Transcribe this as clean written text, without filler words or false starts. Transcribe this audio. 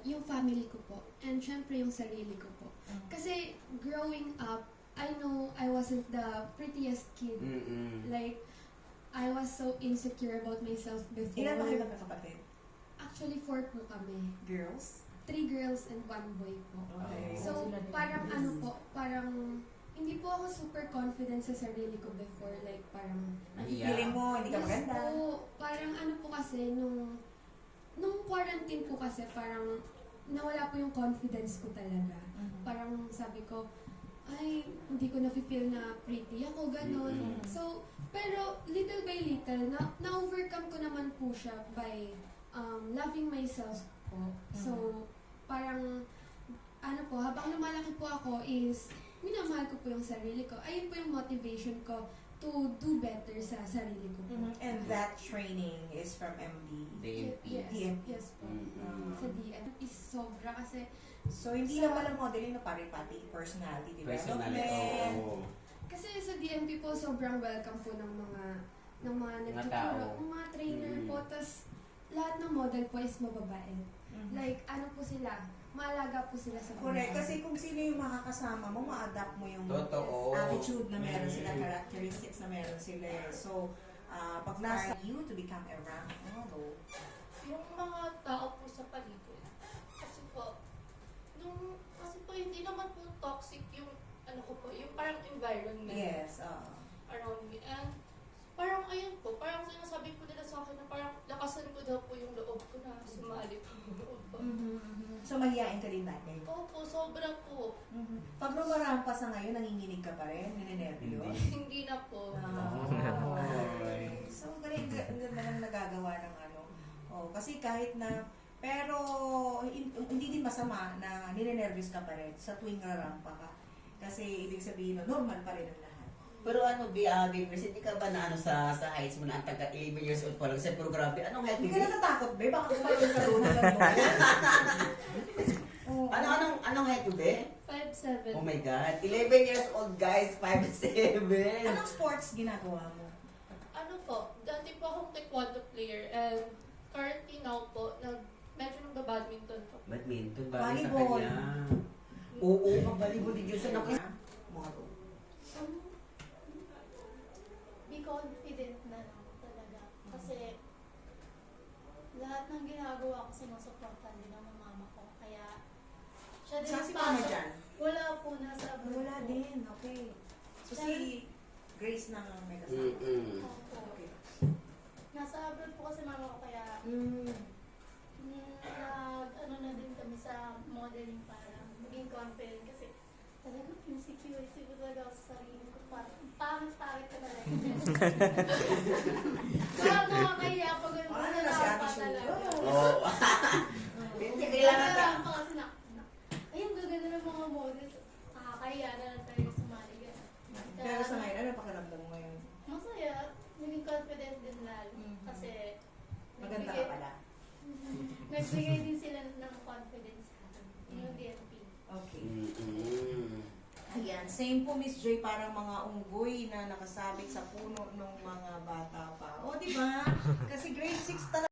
yung family ko po. And syempre yung sarili ko po. Kasi growing up, I know I wasn't the prettiest kid. Like, I was so insecure about myself before. Ilan ba kayo magkakapatid? Actually, 4 po kami. Girls? 3 girls and 1 boy po. Okay. So, parang ano po, parang hindi po ako super confident sa sarili ko before. Like, parang Feeling mo, hindi ka maganda? Yes po. Parang ano po kasi, nung quarantine po kasi, parang nawala po yung confidence ko talaga. Parang sabi ko, ay, hindi ko na-feel na pretty ako, ganon. So, pero little by little, na-overcome ko naman po siya by loving myself po. So, parang, ano po, habang lumalaki po ako is, minamahal ko po yung sarili ko. Ayun po yung motivation ko to do better sa sarili ko po. And that training is from MD? Yes, DMP. yes po. Sa DMP is sobra kasi So, hindi lang pala modeling na pati personality development. Oo. kasi sa DMP po sobrang welcome po ng mga nagtuturo, tao. ng mga trainer po. Tas lahat ng model po is mababae. Like ano po sila, maalaga po sila sa Correct. mga- Kasi kung sino yung makakasama mo, ma-adapt mo yung Totoo. attitude na meron sila, characteristics na meron sila. So, pag nasa you to become a rank model, Yung mga tao po sa paligid. Kasi po, kasi po hindi naman po toxic yung, ano ko po, yung parang environment yes. around me. And parang ayun po, parang sinasabi po nila sa akin na parang lakasan ko daw po yung loob ko na sumali po. So, mahihain ka din dati. Opo, sobra po. Pag rumarampa sa ngayon, nanginginig ka pa rin, ninenervyo. Hindi na po. Okay. So, galing, ang ganda lang nagagawa ng ano. Kasi kahit na, pero hindi din masama na ninenervous ka pa rin sa tuwing rarampa ka. Kasi ibig sabihin na normal pa rin ang lahat. Pero ano, Gayvers, hindi ka ba na ano sa heights mo na ang taga 11 years old pa lang? Kasi pero grabe, anong height mo? Hindi ka natatakot, be? Baka kumain ka doon hanggang doon. Anong height mo, be? 5'7". Oh my God, 11 years old guys, 5'7". Anong sports ginagawa mo? Ano po, dati po akong taekwondo player and currently now po, medyo nagba-badminton po. Badminton, bagay sa Volleyball. kanya. Oo, mag-volleyball din yun sa nakis. Mga to. Be confident na lang talaga. Kasi lahat ng ginagawa ko sinusuportan din ng mama ko. Kaya siya din Saan si mama dyan? Wala po, nasa abroad Wala po. din, okay. So si Grace na may kasama. Opo. Okay. Nasa abroad po kasi mama ko kaya ano na din kami sa modeling para maging confident kasi talagang insecurity ko talaga ako sa sarili ko. Parang pangit-pangit ka talaga. Parang nakakahiya pag Ano na si Ate talaga. Oo. Hindi kailangan ka. Kailangan pa kasi ay, ang gaganda ng mga models. Nakakahiya na lang talaga sumali ka. Pero sa ngayon, ano pakiramdam mo ngayon? Masaya. Naging confident din lalo. Kasi Maganda ka pala. nagbigay din sila ng confidence sa akin. Yung DNP. Okay. Mm-mm. Ayan, same po Miss Joy, parang mga unggoy na nakasabit sa puno ng mga bata pa. O, di ba? Kasi grade 6 talaga.